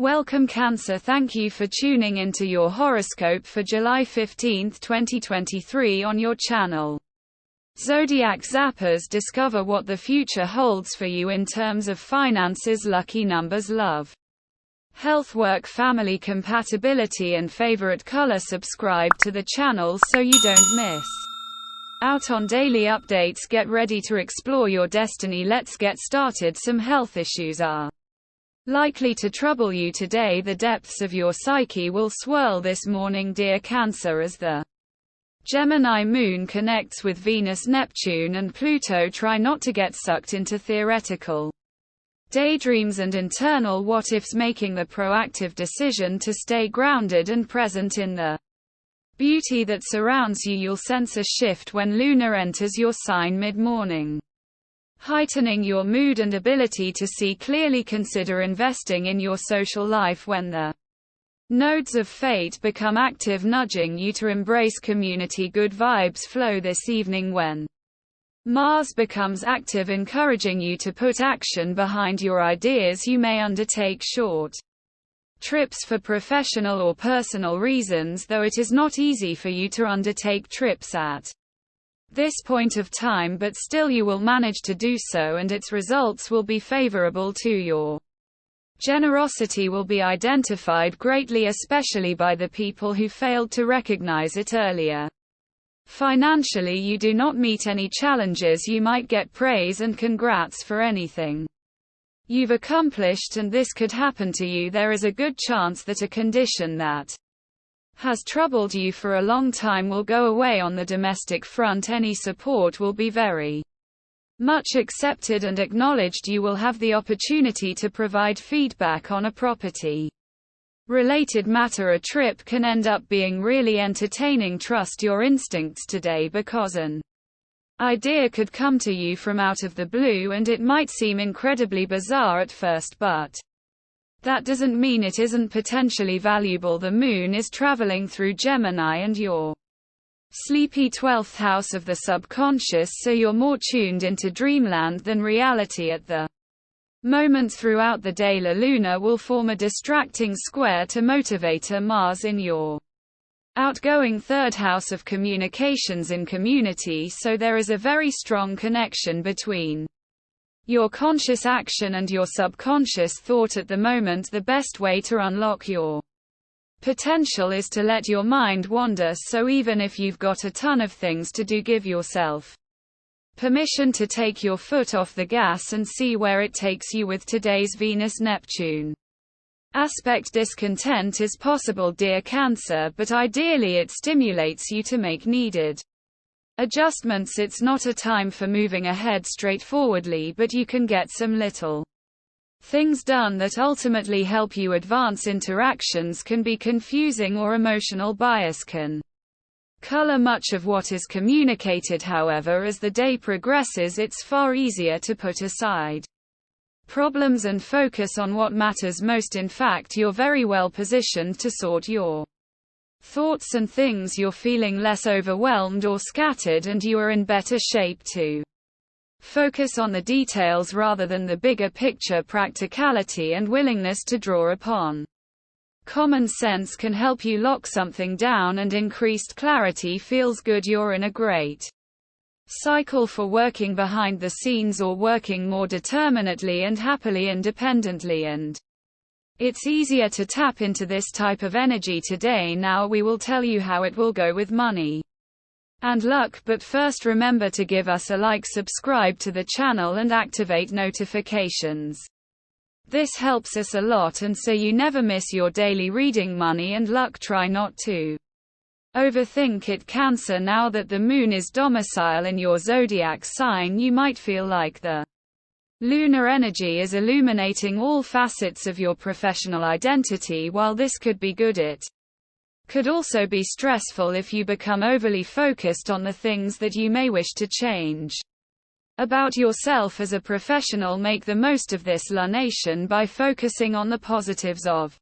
Welcome Cancer, thank you for tuning into your horoscope for July 15, 2023 on your channel. Zodiac Zappers, discover what the future holds for you in terms of finances, lucky numbers, love, health, work, family, compatibility and favorite color. Subscribe to the channel so you don't miss out on daily updates. Get ready to explore your destiny. Let's get started. Some health issues are likely to trouble you today. The depths of your psyche will swirl this morning, dear Cancer, as the Gemini moon connects with Venus, Neptune and Pluto. Try not to get sucked into theoretical daydreams and internal what-ifs, making the proactive decision to stay grounded and present in the beauty that surrounds you. You'll sense a shift when Luna enters your sign mid-morning, heightening your mood and ability to see clearly. Consider investing in your social life when the nodes of fate become active, nudging you to embrace community. Good vibes flow this evening when Mars becomes active, encouraging you to put action behind your ideas. You may undertake short trips for professional or personal reasons, though it is not easy for you to undertake trips at this point of time, but still you will manage to do so and its results will be favorable to your generosity will be identified greatly, especially by the people who failed to recognize it earlier. Financially, you do not meet any challenges. You might get praise and congrats for anything you've accomplished, and this could happen to you. There is a good chance that a condition that has troubled you for a long time will go away. On the domestic front, any support will be very much accepted and acknowledged. You will have the opportunity to provide feedback on a property related matter. A trip can end up being really entertaining. Trust your instincts today, because an idea could come to you from out of the blue and it might seem incredibly bizarre at first, but that doesn't mean it isn't potentially valuable. The moon is traveling through Gemini and your sleepy 12th house of the subconscious, so you're more tuned into dreamland than reality at the moment. Throughout the day, La Luna will form a distracting square to motivator Mars in your outgoing third house of communications and community, so there is a very strong connection between your conscious action and your subconscious thought at the moment. The best way to unlock your potential is to let your mind wander, so even if you've got a ton of things to do, give yourself permission to take your foot off the gas and see where it takes you. With today's Venus-Neptune aspect, discontent is possible, dear Cancer, but ideally it stimulates you to make needed adjustments. It's not a time for moving ahead straightforwardly, but you can get some little things done that ultimately help you advance. Interactions can be confusing or emotional bias can color much of what is communicated. However, as the day progresses, it's far easier to put aside problems and focus on what matters most. In fact, you're very well positioned to sort your thoughts and things. You're feeling less overwhelmed or scattered, and you are in better shape to focus on the details rather than the bigger picture. Practicality and willingness to draw upon common sense can help you lock something down, and increased clarity feels good. You're in a great cycle for working behind the scenes or working more determinedly and happily independently, and it's easier to tap into this type of energy today. Now we will tell you how it will go with money and luck, but first remember to give us a like, subscribe to the channel and activate notifications. This helps us a lot, and so you never miss your daily reading. Money and luck, try not to overthink it, Cancer. Now that the moon is domicile in your zodiac sign, you might feel like the lunar energy is illuminating all facets of your professional identity. While this could be good, it could also be stressful if you become overly focused on the things that you may wish to change about yourself as a professional. Make the most of this, La Nation, by focusing on the positives of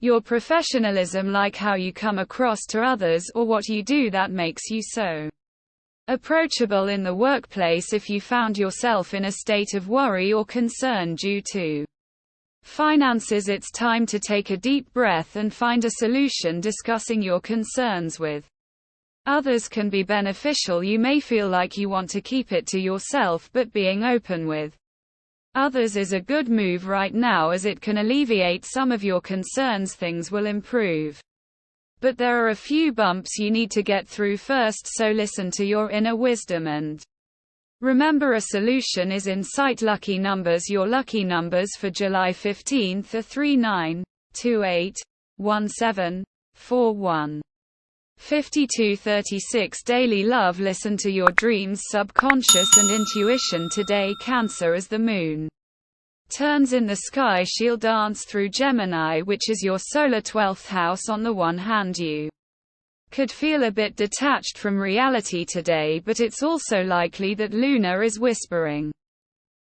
your professionalism, like how you come across to others or what you do that makes you so approachable in the workplace. If you found yourself in a state of worry or concern due to Finances. It's time to take a deep breath and find a solution. Discussing your concerns with others can be beneficial. You may feel like you want to keep it to yourself, but being open with others is a good move right now, as it can alleviate some of your concerns. Things will improve. But there are a few bumps you need to get through first, so listen to your inner wisdom and remember, a solution is in sight. Lucky numbers. Your lucky numbers for July 15th are 39, 28, 17, 41. 5236. Daily love. Listen to your dreams, subconscious and intuition today. Cancer. As the moon turns in the sky, she'll dance through Gemini, which is your solar 12th house. On the one hand, you could feel a bit detached from reality today, but it's also likely that Luna is whispering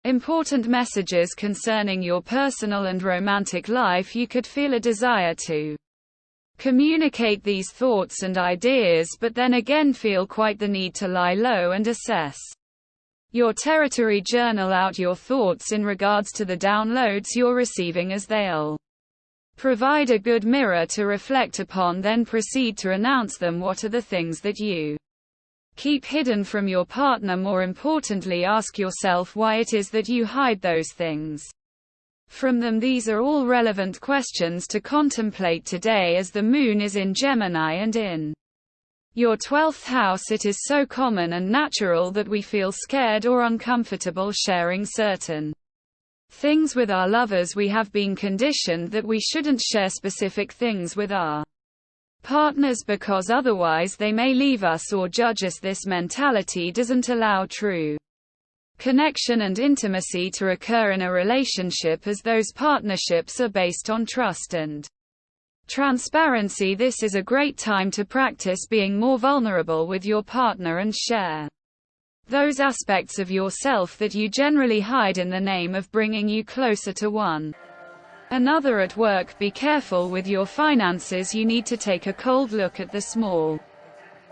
important messages concerning your personal and romantic life. You could feel a desire to communicate these thoughts and ideas, but then again feel quite the need to lie low and assess your territory. Journal out your thoughts in regards to the downloads you're receiving, as they'll provide a good mirror to reflect upon. Then proceed to announce them. What are the things that you keep hidden from your partner? More importantly, ask yourself why it is that you hide those things from them. These are all relevant questions to contemplate today, as the moon is in Gemini and in your 12th house. It is so common and natural that we feel scared or uncomfortable sharing certain things with our lovers. We have been conditioned that we shouldn't share specific things with our partners because otherwise they may leave us or judge us. This mentality doesn't allow true connection and intimacy to occur in a relationship, as those partnerships are based on trust and transparency. This is a great time to practice being more vulnerable with your partner and share those aspects of yourself that you generally hide in the name of bringing you closer to one another. At work, be careful with your finances. You need to take a cold look at the small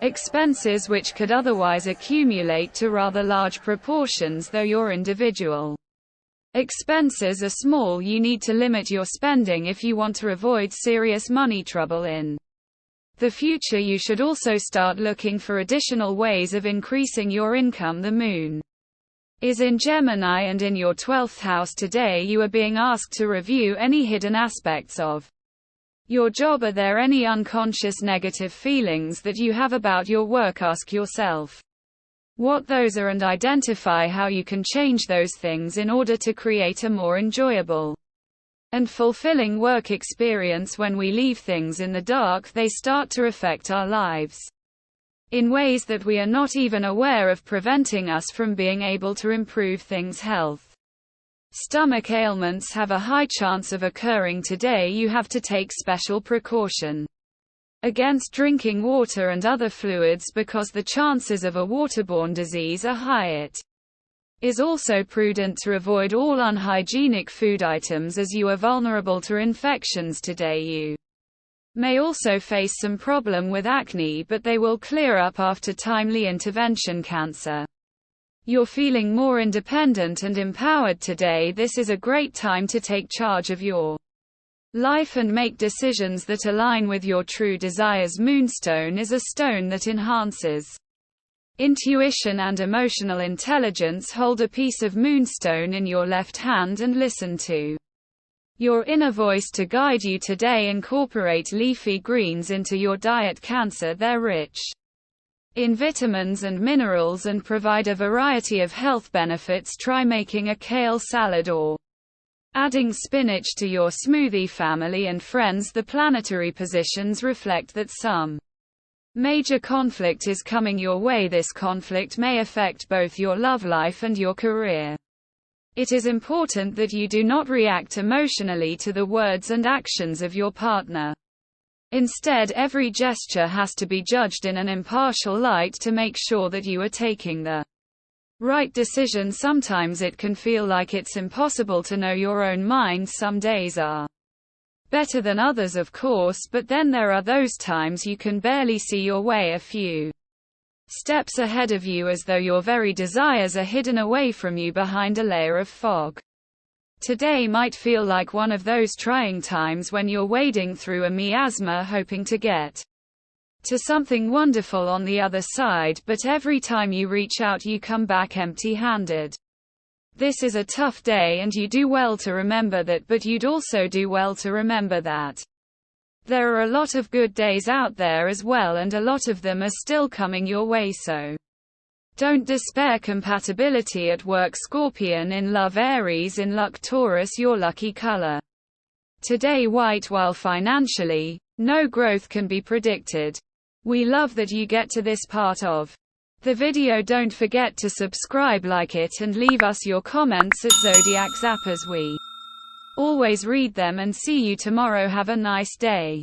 expenses which could otherwise accumulate to rather large proportions. Though your individual expenses are small, you need to limit your spending if you want to avoid serious money trouble in the future. You should also start looking for additional ways of increasing your income. The moon is in Gemini and in your 12th house today. You are being asked to review any hidden aspects of your job. Are there any unconscious negative feelings that you have about your work? Ask yourself what those are and identify how you can change those things in order to create a more enjoyable and fulfilling work experience. When we leave things in the dark, they start to affect our lives in ways that we are not even aware of, preventing us from being able to improve things. Health. Stomach ailments have a high chance of occurring today. You have to take special precaution against drinking water and other fluids because the chances of a waterborne disease are high. It is also prudent to avoid all unhygienic food items, as you are vulnerable to infections today. You may also face some problem with acne, but they will clear up after timely intervention. Cancer. You're feeling more independent and empowered today. This is a great time to take charge of your life and make decisions that align with your true desires. Moonstone is a stone that enhances intuition and emotional intelligence. Hold a piece of moonstone in your left hand and listen to your inner voice to guide you today. Incorporate leafy greens into your diet. Cancer. They're rich in vitamins and minerals and provide a variety of health benefits. Try making a kale salad or adding spinach to your smoothie. Family and friends. The planetary positions reflect that some major conflict is coming your way. This conflict may affect both your love life and your career. It is important that you do not react emotionally to the words and actions of your partner. Instead, every gesture has to be judged in an impartial light to make sure that you are taking the right decision. Sometimes it can feel like it's impossible to know your own mind. Some days are better than others, of course, but then there are those times you can barely see your way a few steps ahead of you, as though your very desires are hidden away from you behind a layer of fog. Today might feel like one of those trying times when you're wading through a miasma hoping to get to something wonderful on the other side, but every time you reach out you come back empty-handed. This is a tough day and you do well to remember that, but you'd also do well to remember that there are a lot of good days out there as well, and a lot of them are still coming your way, so don't despair. Compatibility at work: Scorpion in love, Aries in luck, Taurus your lucky color today white. While financially, no growth can be predicted. We love that you get to this part of the video. Don't forget to subscribe, like it, and leave us your comments at Zodiac Zappers. We always read them, and see you tomorrow. Have a nice day.